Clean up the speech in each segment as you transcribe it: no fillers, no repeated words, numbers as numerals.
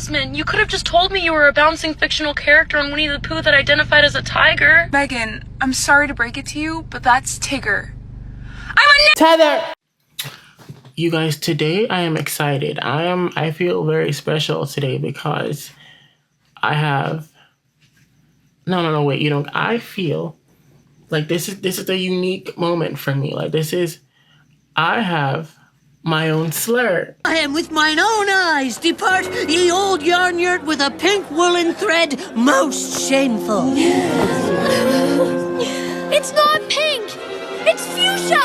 Jasmine, you could have just told me you were a bouncing fictional character on Winnie the Pooh that identified as a tiger. Megan, I'm sorry to break it to you, but that's Tigger. I'm a Tether! You guys, today I am excited. I feel very special today because I have... No, wait, I feel like this is a unique moment for me. Like, I have my own slur. I am with mine own eyes depart, ye old yarn yurt with a pink woolen thread, most shameful. It's not pink! It's fuchsia!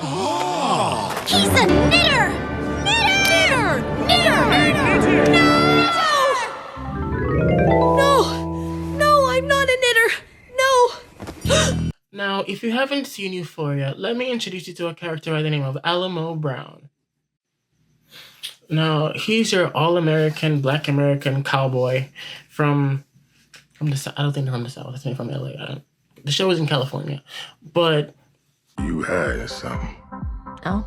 Oh. He's a knitter! Knitter! Knitter! No, I'm not a knitter. No. Now, if you haven't seen Euphoria, let me introduce you to a character by the name of Alamo Brown. Now, he's your all-American, Black American cowboy from the South. I don't think they're from the South. I think they're from LA. The show is in California. But... You had something. Oh?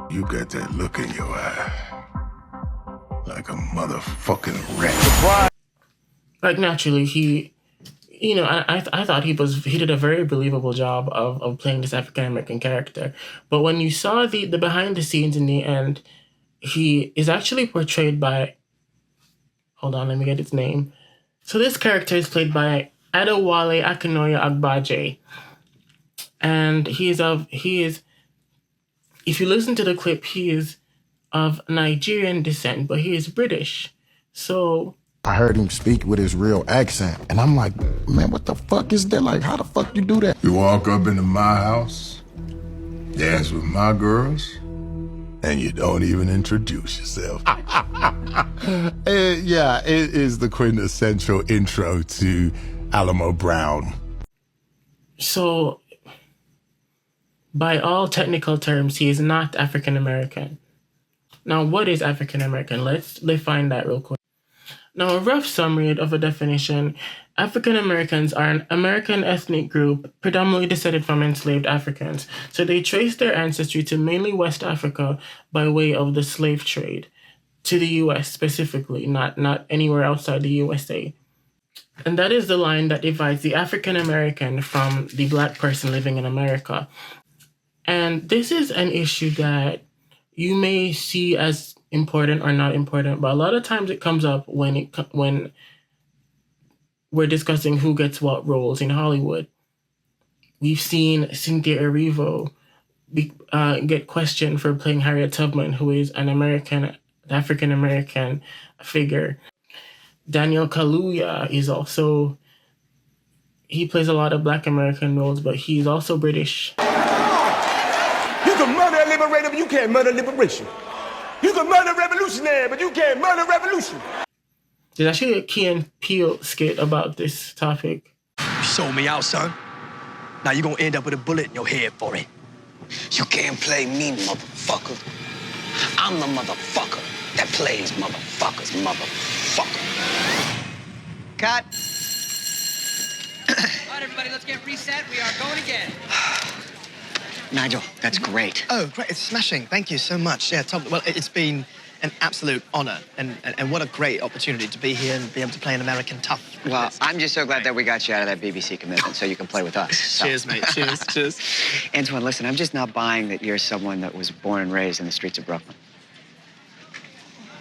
You got that look in your eye. Like a motherfucking rat. Like, naturally, he... I thought he did a very believable job of playing this African-American character. But when you saw the behind the scenes in the end... He is actually portrayed by... Hold on, let me get his name. So this character is played by Adewale Akinnuoye Agbaje. And he is... If you listen to the clip, he is of Nigerian descent, but he is British. So... I heard him speak with his real accent, and I'm like, man, what the fuck is that? Like, how the fuck you do that? You walk up into my house, dance with my girls, and you don't even introduce yourself. Yeah, it is the quintessential intro to Alamo Brown. So, by all technical terms, he is not African American. Now, what is African American? Let's define that real quick. Now, a rough summary of a definition: African Americans are an American ethnic group predominantly descended from enslaved Africans. So they trace their ancestry to mainly West Africa by way of the slave trade, to the U.S. specifically, not anywhere outside the USA. And that is the line that divides the African American from the Black person living in America. And this is an issue that you may see as important or not important, but a lot of times it comes up when we're discussing who gets what roles in Hollywood. We've seen Cynthia Erivo get questioned for playing Harriet Tubman, who is an African-American figure. Daniel Kaluuya is also... He plays a lot of Black American roles, but he's also British. You can murder a liberator, but you can't murder liberation. You can murder a revolutionary, but you can't murder revolution. There's actually a Key and Peele skit about this topic. You sold me out, son. Now you're gonna end up with a bullet in your head for it. You can't play me, motherfucker. I'm the motherfucker that plays motherfuckers, motherfucker. Cut. All right, everybody, let's get reset. We are going again. Nigel, that's great. Oh, great. It's smashing. Thank you so much. Yeah, Tom, well, it's been an absolute honor, and what a great opportunity to be here and be able to play an American tough. Well, I'm just so glad that we got you out of that BBC commitment so you can play with us. So. Cheers, mate. Cheers, cheers. Antoine, listen, I'm just not buying that you're someone that was born and raised in the streets of Brooklyn.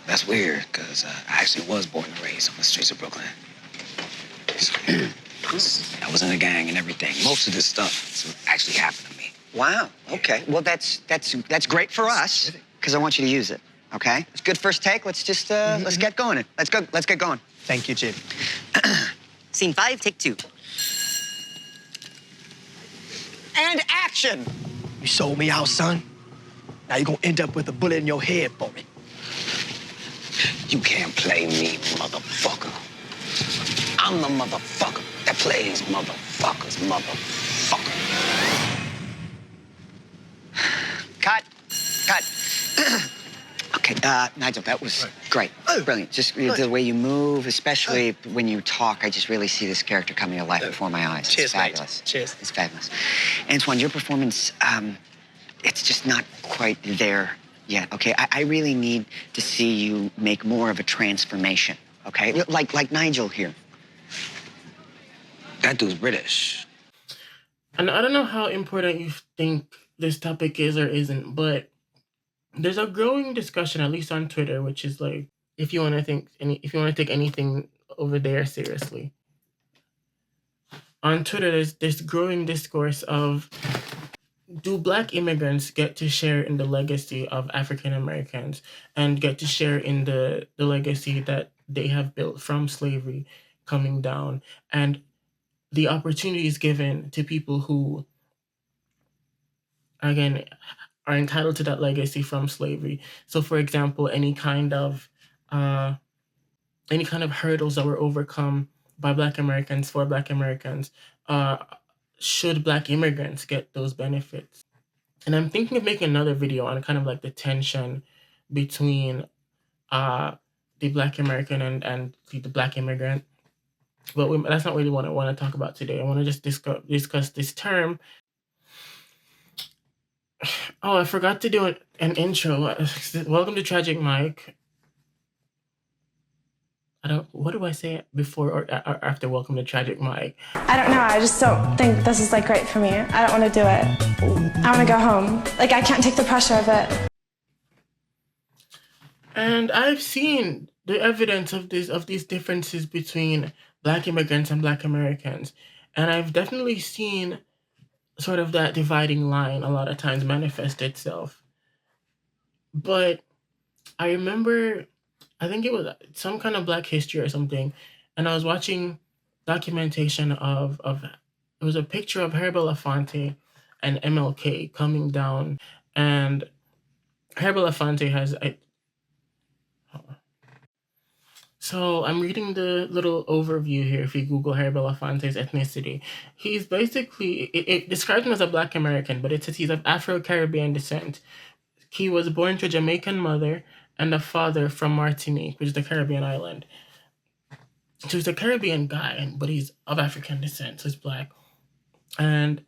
That's weird, because I actually was born and raised on the streets of Brooklyn. I was in a gang and everything. Most of this stuff actually happened to me. Wow, okay. Well, that's great for us, because I want you to use it, okay? It's good first take. Let's just, let's get going. Let's get going. Thank you, Jim. Scene 5, take 2. And action! You sold me out, son. Now you're gonna end up with a bullet in your head for it. You can't play me, motherfucker. I'm the motherfucker that plays motherfuckers, motherfucker. Cut. Okay, Nigel, that was great. Oh, brilliant. Just the way you move, especially when you talk, I just really see this character coming to life before my eyes. Cheers, it's fabulous. mate. Cheers. It's fabulous. Antoine, your performance, it's just not quite there yet, okay? I really need to see you make more of a transformation, okay? Like Nigel here. That dude's British. And I don't know how important you think this topic is or isn't, but there's a growing discussion, at least on Twitter, which is like, if you want to take anything over there seriously. On Twitter, there's this growing discourse of, do Black immigrants get to share in the legacy of African Americans and get to share in the legacy that they have built from slavery coming down, and the opportunities given to people who, again, are entitled to that legacy from slavery. So, for example, any kind of hurdles that were overcome by Black Americans for Black Americans, should Black immigrants get those benefits? And I'm thinking of making another video on kind of like the tension between the Black American and the Black immigrant. But that's not really what I want to talk about today. I want to just discuss this term. Oh, I forgot to do an intro. Welcome to Tragic Mike. What do I say before or after Welcome to Tragic Mike? I don't know. I just don't think this is like great for me. I don't want to do it. I want to go home. Like, I can't take the pressure of it. And I've seen the evidence of these differences between Black immigrants and Black Americans. And I've definitely seen sort of that dividing line a lot of times manifest itself. But I remember, I think it was some kind of Black history or something, and I was watching documentation of it was a picture of Herbert Belafonte and MLK coming down, and Herbert Belafonte has so I'm reading the little overview here. If you Google Herbert Belafonte's ethnicity, he's basically, it describes him as a Black American, but it says he's of Afro-Caribbean descent. He was born to a Jamaican mother and a father from Martinique, which is the Caribbean island. So he's a Caribbean guy, but he's of African descent, so he's Black. And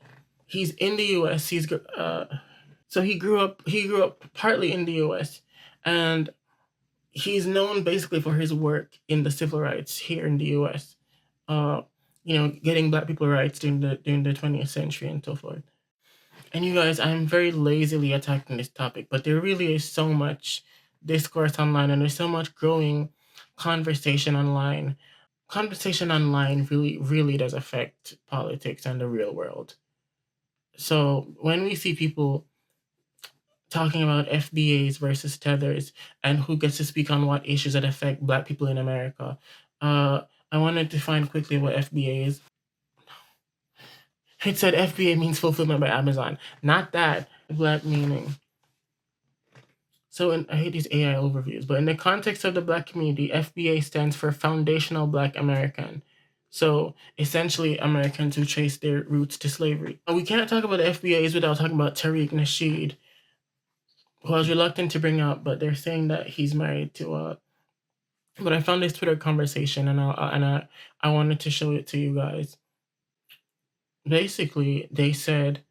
he's in the U.S. So he grew up partly in the U.S. and he's known basically for his work in the civil rights here in the U.S. Getting Black people rights during the 20th century and so forth. And you guys, I'm very lazily attacking this topic, but there really is so much discourse online, and there's so much growing conversation online. Conversation online really, really does affect politics and the real world. So when we see people talking about FBAs versus tethers and who gets to speak on what issues that affect Black people in America, I wanted to find quickly what FBA is. It said FBA means fulfillment by Amazon. Not that. Black meaning. So I hate these AI overviews, but in the context of the Black community, FBA stands for Foundational Black American. So essentially Americans who trace their roots to slavery. And we can't talk about the FBAs without talking about Tariq Nasheed, who I was reluctant to bring up, but they're saying that he's married to but I found this Twitter conversation and I wanted to show it to you guys. Basically, they said,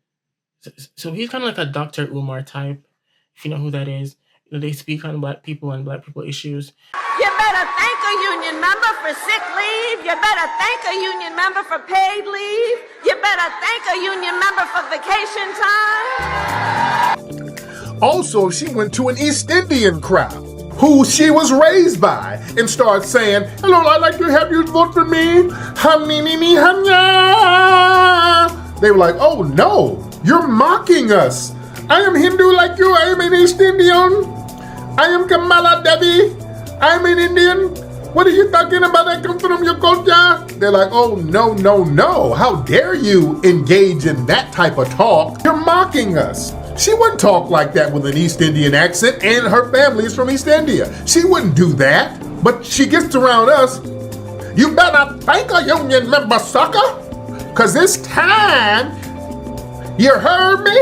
so he's kind of like a Dr. Umar type, if you know who that is. They speak on Black people and Black people issues. You better thank a union member for sick leave. You better thank a union member for paid leave. You better thank a union member for vacation time. Also, she went to an East Indian crowd who she was raised by and started saying, "Hello, I'd like to have you vote for me. They were like, "Oh no, you're mocking us. I am Hindu like you. I am an East Indian. I am Kamala Devi. I am an Indian. What are you talking about? I come from your culture." They're like, "Oh no, no, no. How dare you engage in that type of talk? You're mocking us." She wouldn't talk like that with an East Indian accent, and her family is from East India. She wouldn't do that, but she gets around us. You better thank a union member, sucker, because this time, you heard me?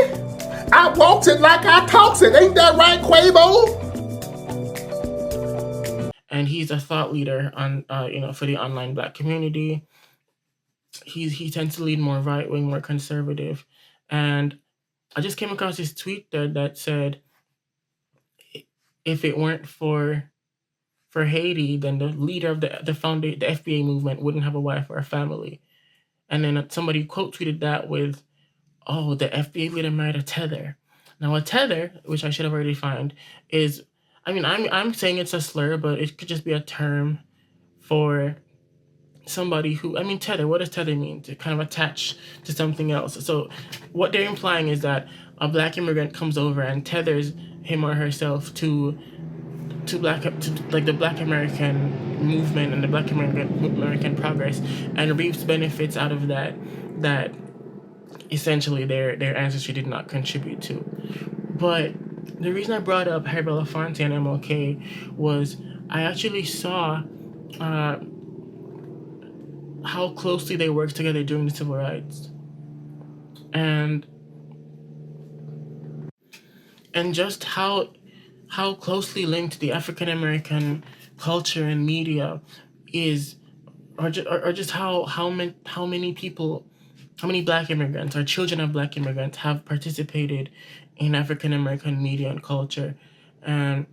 I walks it like I talks it. Ain't that right, Quavo? And he's a thought leader on, for the online Black community. He tends to lead more right-wing, more conservative, and I just came across this tweet there that said, if it weren't for for Haiti, then the leader of the FBA movement wouldn't have a wife or a family. And then somebody quote tweeted that with, "Oh, the FBA leader married a tether." Now, a tether, which I should have already defined, is, I mean, I'm saying it's a slur, but it could just be a term for somebody who, I mean, tether, what does tether mean? To kind of attach to something else. So what they're implying is that a black immigrant comes over and tethers him or herself to like the Black American movement and the Black American progress, and reaps benefits out of that essentially their ancestry did not contribute to. But the reason I brought up Harry Belafonte and MLK was I actually saw how closely they worked together during the civil rights, and just how closely linked the African American culture and media is, or just how many people, how many Black immigrants or children of Black immigrants have participated in African American media and culture. And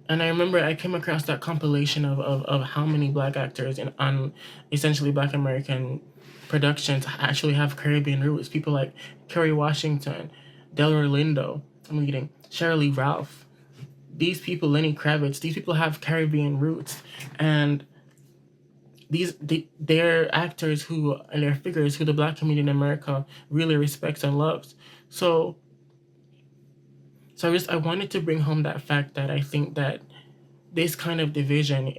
I remember I came across that compilation of how many Black actors on essentially Black American productions actually have Caribbean roots. People like Kerry Washington, Delroy Lindo, I'm reading, Shirley Ralph. These people, Lenny Kravitz, these people have Caribbean roots. And they're actors who, and they're figures who the Black community in America really respects and loves. So I wanted to bring home that fact that I think that this kind of division,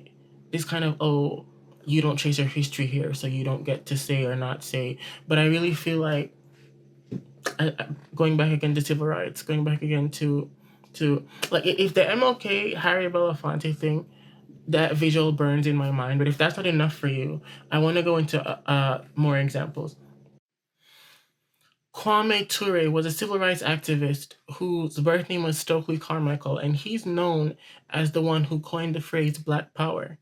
this kind of, oh, you don't trace your history here, so you don't get to say or not say. But I really feel like, going back again to civil rights, going back again to like, if the MLK Harry Belafonte thing, that visual burns in my mind. But if that's not enough for you, I want to go into more examples. Kwame Ture was a civil rights activist whose birth name was Stokely Carmichael, and he's known as the one who coined the phrase Black Power.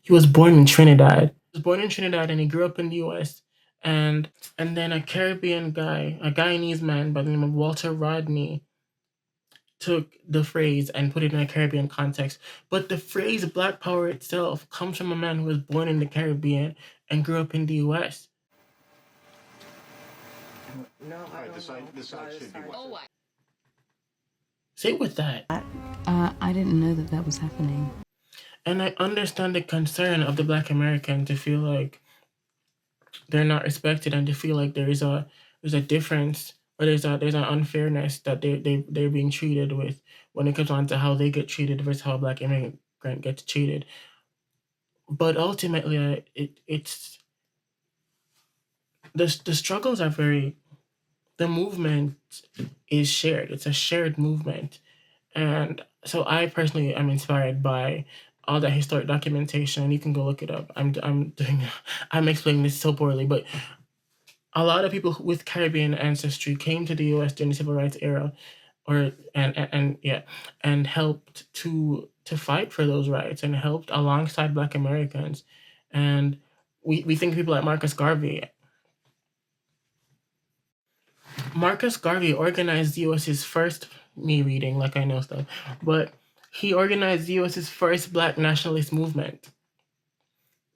He was born in Trinidad. And he grew up in the U.S. And then a Caribbean guy, a Guyanese man by the name of Walter Rodney, took the phrase and put it in a Caribbean context. But the phrase Black Power itself comes from a man who was born in the Caribbean and grew up in the U.S. No, this side should be one. Sit with that. I didn't know that was happening. And I understand the concern of the Black American to feel like they're not respected, and to feel like there's a difference, or there's an unfairness that they're being treated with when it comes on to how they get treated versus how a Black immigrant gets treated. But ultimately, it's the struggles are the movement is shared. It's a shared movement. And so I personally am inspired by all that historic documentation. You can go look it up. I'm explaining this so poorly, but a lot of people with Caribbean ancestry came to the U.S. during the Civil Rights era, and helped to fight for those rights, and helped alongside Black Americans. And we think of people like Marcus Garvey. Marcus Garvey organized the U.S.'s first, me reading like I know stuff, but he organized the U.S.'s first Black nationalist movement.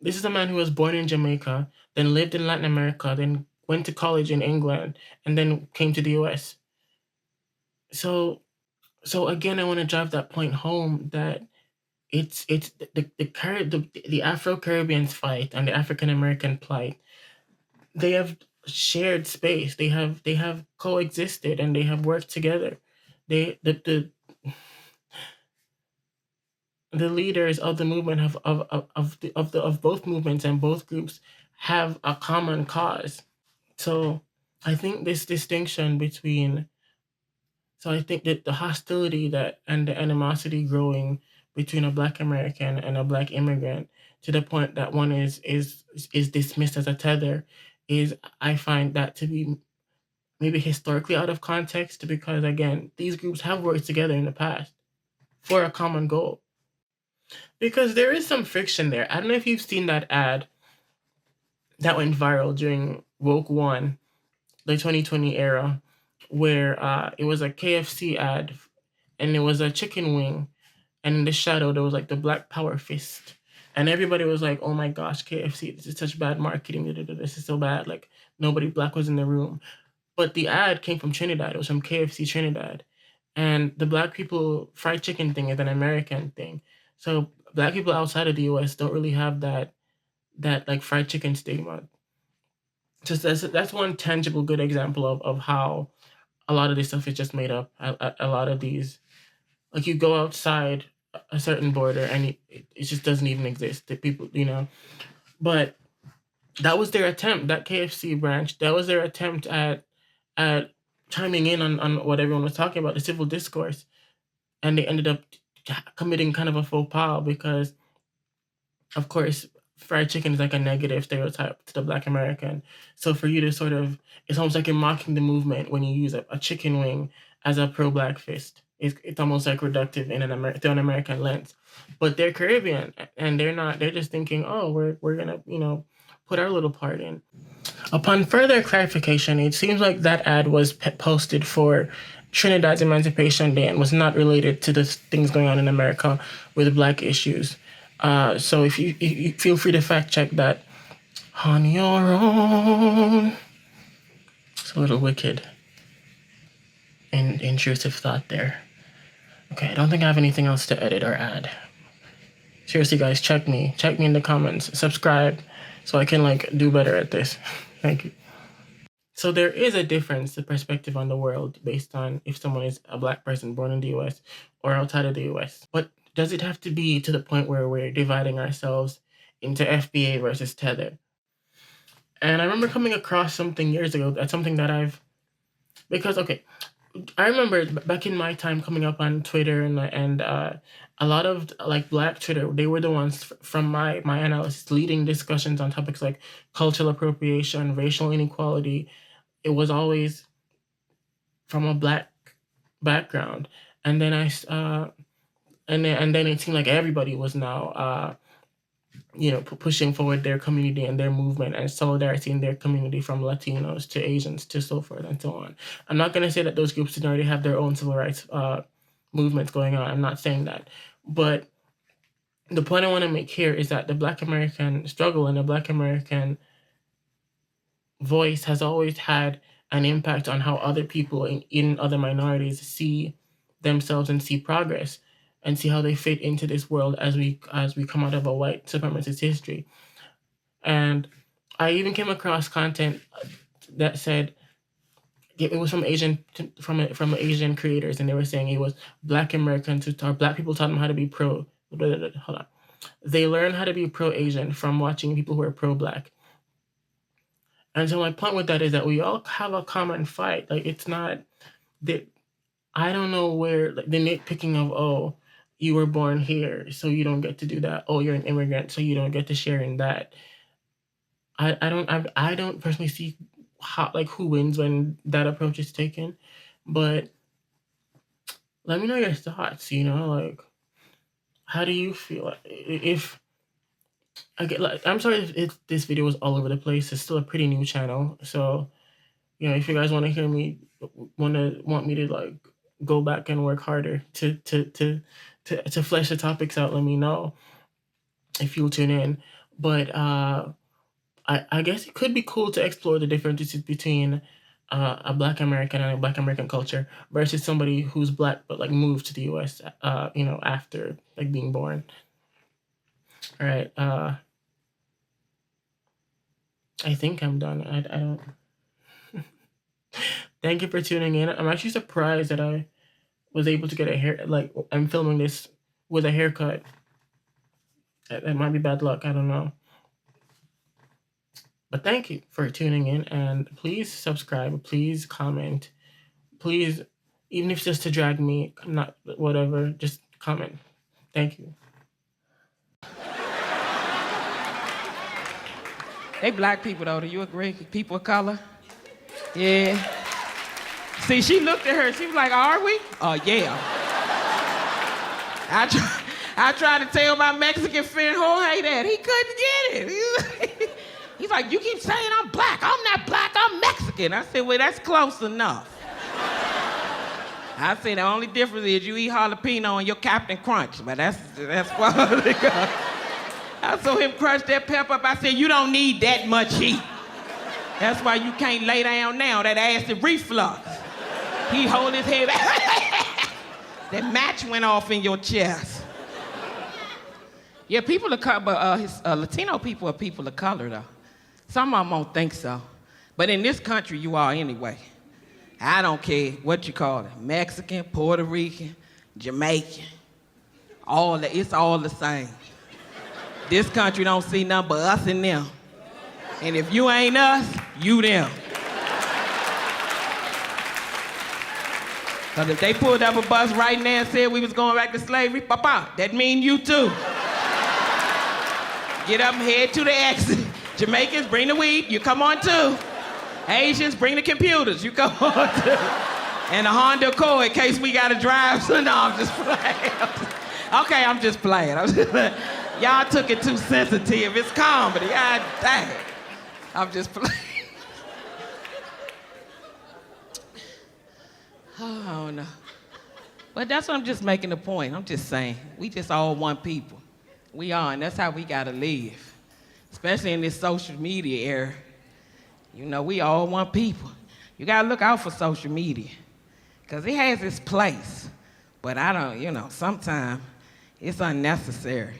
This is a man who was born in Jamaica, then lived in Latin America, then went to college in England, and then came to the U.S. So again, I want to drive that point home, that it's the Afro-Caribbeans fight and the African-American plight. They have shared space. They have coexisted, and they have worked together. The leaders of the movement of both movements and both groups have a common cause. So I think this distinction between, I think that the hostility and the animosity growing between a Black American and a Black immigrant, to the point that one is dismissed as a tether, I find that to be maybe historically out of context, because again, these groups have worked together in the past for a common goal. Because there is some friction there. I don't know if you've seen that ad that went viral during Woke One, the 2020 era, where it was a KFC ad, and it was a chicken wing and in the shadow there was like the Black Power fist, and everybody was like, "Oh my gosh, KFC, this is such bad marketing. This is so bad. Like nobody Black was in the room." But the ad came from Trinidad. It was from KFC Trinidad, and the Black people fried chicken thing is an American thing. So Black people outside of the U.S. don't really have that like fried chicken stigma. Just that's one tangible good example of how a lot of this stuff is just made up. A lot of these, like you go outside a certain border and it just doesn't even exist. The people, but that was their attempt. That KFC branch, that was their attempt at chiming in on what everyone was talking about, the civil discourse, and they ended up committing kind of a faux pas because, of course, fried chicken is like a negative stereotype to the Black American. So for you to sort of, it's almost like you're mocking the movement when you use a chicken wing as a pro-Black fist. It's almost like reductive through an American lens. But they're Caribbean, and they're just thinking, oh, we're gonna, put our little part in. Upon further clarification, it seems like that ad was posted for Trinidad's Emancipation Day and was not related to the things going on in America with Black issues. So if you feel free to fact check that on your own. It's a little wicked and intrusive thought there. Okay, I don't think I have anything else to edit or add. Seriously, guys, check me in the comments, subscribe, so I can do better at this. Thank you. So there is a difference, the perspective on the world based on if someone is a Black person born in the U.S. or outside of the U.S. But does it have to be to the point where we're dividing ourselves into FBA versus Tether? And I remember coming across something years ago, that's something that I remember back in my time coming up on Twitter and a lot of Black Twitter, they were the ones from my analysis leading discussions on topics like cultural appropriation, racial inequality. It was always from a Black background, and then and then it seemed like everybody was now pushing forward their community and their movement and solidarity in their community, from Latinos to Asians to so forth and so on. I'm not going to say that those groups didn't already have their own civil rights movements going on. I'm not saying that. But the point I want to make here is that the Black American struggle and the Black American voice has always had an impact on how other people in other minorities see themselves and see progress and see how they fit into this world as we come out of a white supremacist history. And I even came across content that said it was from Asian creators, and they were saying it was Black Americans Black people taught them how to be hold on. They learned how to be pro-Asian from watching people who are pro-Black. And so my point with that is that we all have a common fight. It's not that I don't know where the nitpicking of, oh, you were born here, so you don't get to do that. Oh, you're an immigrant, so you don't get to share in that. I don't personally see how who wins when that approach is taken, but let me know your thoughts. How do you feel? I'm sorry if this video was all over the place. It's still a pretty new channel, so if you guys want to hear me, want me to go back and work harder to flesh the topics out, let me know if you'll tune in. But I guess it could be cool to explore the differences between a Black American and a Black American culture versus somebody who's Black but moved to the U.S. After being born. All right. I think I'm done. I don't. Thank you for tuning in. I'm actually surprised that I was able to get a hair. I'm filming this with a haircut. That might be bad luck. I don't know. But thank you for tuning in, and please subscribe. Please comment. Please, even if it's just to drag me, not whatever, just comment. Thank you. They Black people, though. Do you agree? People of color? Yeah. See, she looked at her. She was like, are we? Yeah. I tried to tell my Mexican friend Jorge that. He couldn't get it. He's like, you keep saying I'm Black. I'm not Black. I'm Mexican. I said, well, that's close enough. I say the only difference is you eat jalapeno and your Captain Crunch, but that's quality. I saw him crunch that pepper up. I said, you don't need that much heat. That's why you can't lay down now, that acid reflux. He hold his head back. That match went off in your chest. Yeah, people of color, but Latino people are people of color, though. Some of them don't think so. But in this country, you are anyway. I don't care what you call it. Mexican, Puerto Rican, Jamaican. It's all the same. This country don't see nothing but us and them. And if you ain't us, you them. Because if they pulled up a bus right now and said we was going back to slavery, papa, that mean you too. Get up and head to the exit. Jamaicans, bring the weed, you come on too. Asians, bring the computers, you come on too. And a Honda Accord in case we gotta drive. So no, I'm just playing. Okay, I'm just playing. Y'all took it too sensitive. It's comedy, God dang it. I'm just playing. Oh, I don't know. But that's what I'm just making a point. I'm just saying, we just all one people. We are, and that's how we gotta live. Especially in this social media era. You know, we all one people. You gotta look out for social media. Because it has its place. But I don't, sometimes it's unnecessary.